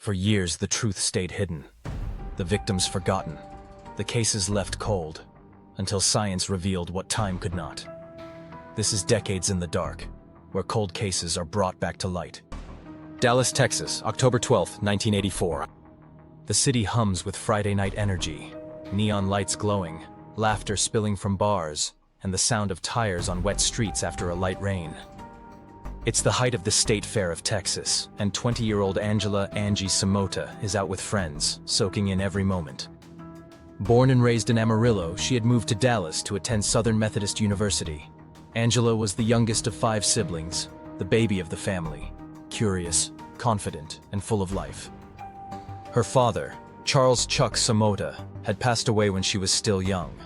For years, the truth stayed hidden. The victims forgotten. The cases left cold, until science revealed what time could not. This is decades in the dark, where cold cases are brought back to light. Dallas, Texas, October 12, 1984. The city hums with Friday night energy, neon lights glowing, laughter spilling from bars, and the sound of tires on wet streets after a light rain. It's the height of the State Fair of Texas, and 20-year-old Angela Samota is out with friends, soaking in every moment. Born and raised in Amarillo, she had moved to Dallas to attend Southern Methodist University. Angela was the youngest of 5 siblings, the baby of the family, curious, confident, and full of life. Her father, Charles Chuck Samota, had passed away when she was still young.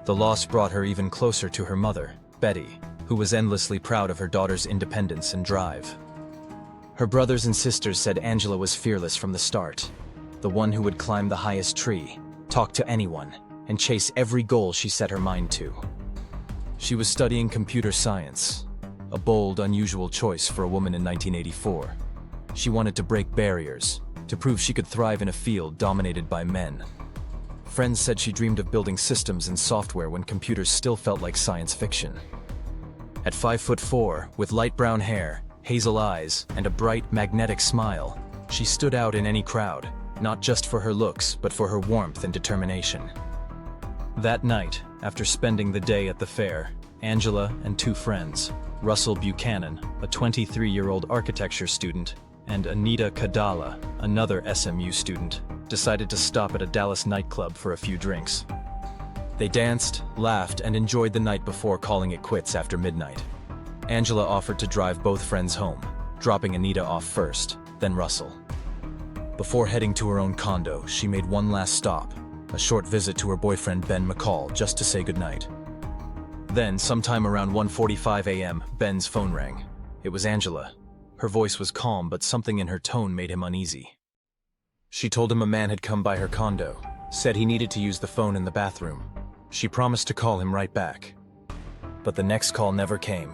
The loss brought her even closer to her mother, Betty, who was endlessly proud of her daughter's independence and drive. Her brothers and sisters said Angela was fearless from the start, the one who would climb the highest tree, talk to anyone, and chase every goal she set her mind to. She was studying computer science, a bold, unusual choice for a woman in 1984. She wanted to break barriers, to prove she could thrive in a field dominated by men. Friends said she dreamed of building systems and software when computers still felt like science fiction. At 5'4", with light brown hair, hazel eyes, and a bright, magnetic smile, she stood out in any crowd, not just for her looks, but for her warmth and determination. That night, after spending the day at the fair, Angela and 2 friends, Russell Buchanan, a 23-year-old architecture student, and Anita Kadala, another SMU student, decided to stop at a Dallas nightclub for a few drinks. They danced, laughed, and enjoyed the night before calling it quits after midnight. Angela offered to drive both friends home, dropping Anita off first, then Russell. Before heading to her own condo, she made one last stop, a short visit to her boyfriend Ben McCall, just to say goodnight. Then, sometime around 1:45 a.m., Ben's phone rang. It was Angela. Her voice was calm, but something in her tone made him uneasy. She told him a man had come by her condo, said he needed to use the phone in the bathroom. She promised to call him right back. But the next call never came.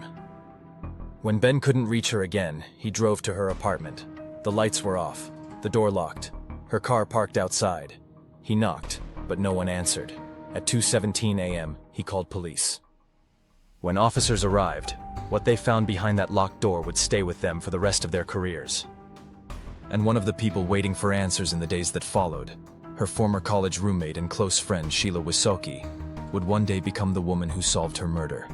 When Ben couldn't reach her again, he drove to her apartment. The lights were off, the door locked, her car parked outside. He knocked, but no one answered. At 2:17 a.m., he called police. When officers arrived, what they found behind that locked door would stay with them for the rest of their careers. And one of the people waiting for answers in the days that followed, her former college roommate and close friend Sheila Wysocki, would one day become the woman who solved her murder.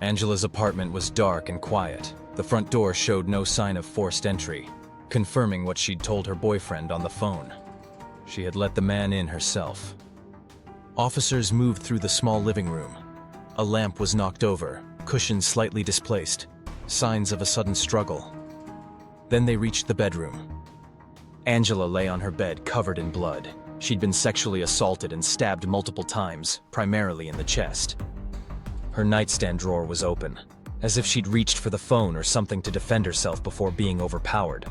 Angela's apartment was dark and quiet. The front door showed no sign of forced entry, confirming what she'd told her boyfriend on the phone. She had let the man in herself. Officers moved through the small living room. A lamp was knocked over, cushions slightly displaced, signs of a sudden struggle. Then they reached the bedroom. Angela lay on her bed covered in blood. She'd been sexually assaulted and stabbed multiple times, primarily in the chest. Her nightstand drawer was open, as if she'd reached for the phone or something to defend herself before being overpowered.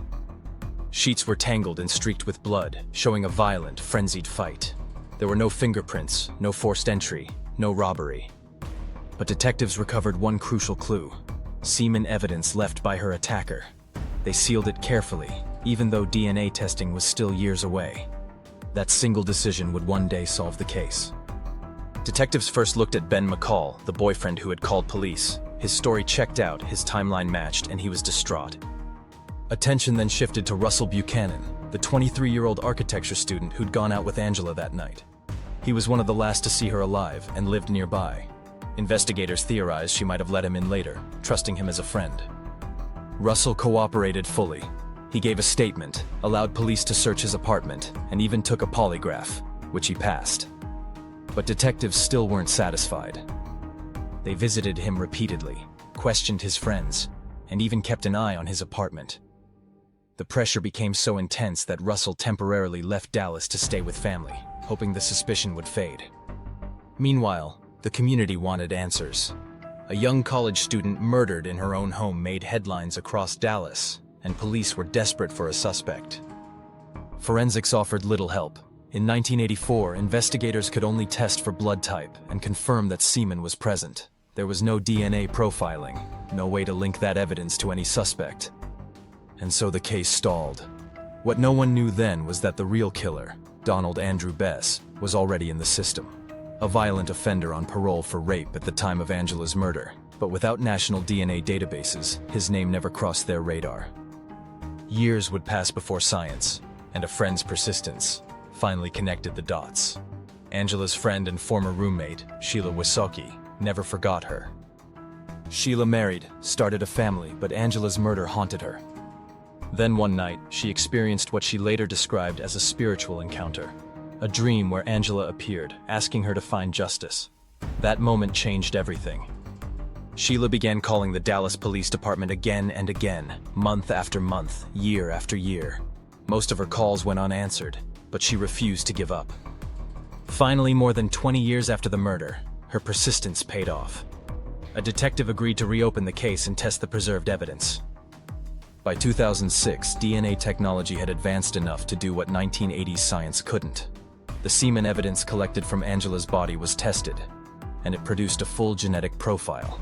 Sheets were tangled and streaked with blood, showing a violent, frenzied fight. There were no fingerprints, no forced entry, no robbery. But detectives recovered one crucial clue: semen evidence left by her attacker. They sealed it carefully, even though DNA testing was still years away. That single decision would one day solve the case. Detectives first looked at Ben McCall, the boyfriend who had called police. His story checked out, his timeline matched, and he was distraught. Attention then shifted to Russell Buchanan, the 23-year-old architecture student who'd gone out with Angela that night. He was one of the last to see her alive and lived nearby. Investigators theorized she might have let him in later, trusting him as a friend. Russell cooperated fully. He gave a statement, allowed police to search his apartment, and even took a polygraph, which he passed. But detectives still weren't satisfied. They visited him repeatedly, questioned his friends, and even kept an eye on his apartment. The pressure became so intense that Russell temporarily left Dallas to stay with family, hoping the suspicion would fade. Meanwhile, the community wanted answers. A young college student murdered in her own home made headlines across Dallas, and police were desperate for a suspect. Forensics offered little help. In 1984, investigators could only test for blood type and confirm that semen was present. There was no DNA profiling, no way to link that evidence to any suspect. And so the case stalled. What no one knew then was that the real killer, Donald Andrew Bess, was already in the system. A violent offender on parole for rape at the time of Angela's murder, but without national DNA databases, his name never crossed their radar. Years would pass before science, and a friend's persistence, finally connected the dots. Angela's friend and former roommate, Sheila Wysocki, never forgot her. Sheila married, started a family, but Angela's murder haunted her. Then one night, she experienced what she later described as a spiritual encounter. A dream where Angela appeared, asking her to find justice. That moment changed everything. Sheila began calling the Dallas Police Department again and again, month after month, year after year. Most of her calls went unanswered, but she refused to give up. Finally, more than 20 years after the murder, her persistence paid off. A detective agreed to reopen the case and test the preserved evidence. By 2006, DNA technology had advanced enough to do what 1980s science couldn't. The semen evidence collected from Angela's body was tested, and it produced a full genetic profile.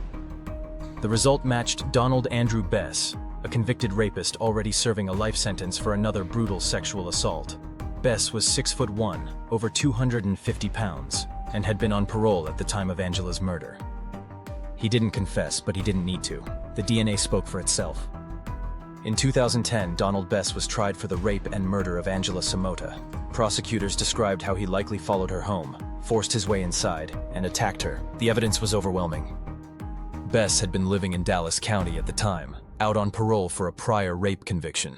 The result matched Donald Andrew Bess, a convicted rapist already serving a life sentence for another brutal sexual assault. Bess was 6'1", over 250 pounds, and had been on parole at the time of Angela's murder. He didn't confess, but he didn't need to. The DNA spoke for itself. In 2010, Donald Bess was tried for the rape and murder of Angela Samota. Prosecutors described how he likely followed her home, forced his way inside, and attacked her. The evidence was overwhelming. Bess had been living in Dallas County at the time, out on parole for a prior rape conviction.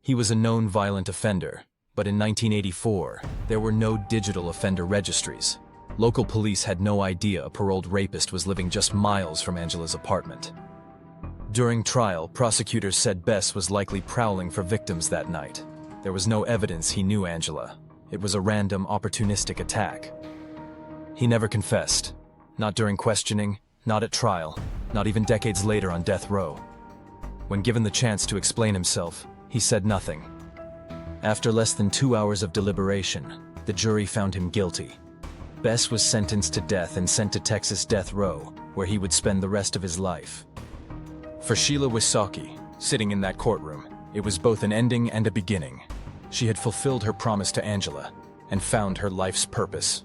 He was a known violent offender, but in 1984, there were no digital offender registries. Local police had no idea a paroled rapist was living just miles from Angela's apartment. During trial, prosecutors said Bess was likely prowling for victims that night. There was no evidence he knew Angela. It was a random, opportunistic attack. He never confessed. Not during questioning, not at trial, not even decades later on death row. When given the chance to explain himself, he said nothing. After less than 2 hours of deliberation, the jury found him guilty. Bess was sentenced to death and sent to Texas death row, where he would spend the rest of his life. For Sheila Wysocki, sitting in that courtroom, it was both an ending and a beginning. She had fulfilled her promise to Angela and found her life's purpose.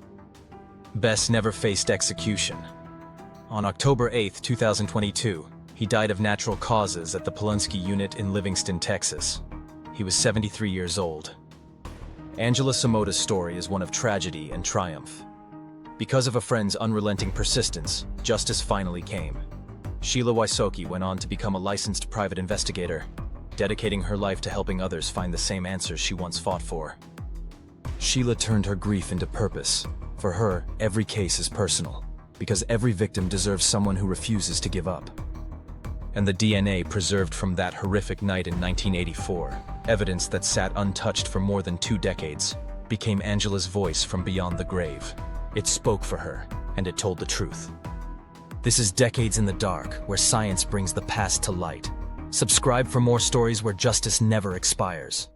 Bess never faced execution. On October 8, 2022, he died of natural causes at the Polunsky unit in Livingston, Texas. He was 73 years old. Angela Samota's story is one of tragedy and triumph. Because of a friend's unrelenting persistence, justice finally came. Sheila Wysocki went on to become a licensed private investigator, dedicating her life to helping others find the same answers she once fought for. Sheila turned her grief into purpose. For her, every case is personal, because every victim deserves someone who refuses to give up. And the DNA preserved from that horrific night in 1984, evidence that sat untouched for more than 2 decades, became Angela's voice from beyond the grave. It spoke for her, and it told the truth. This is Decades in the Dark, where science brings the past to light. Subscribe for more stories where justice never expires.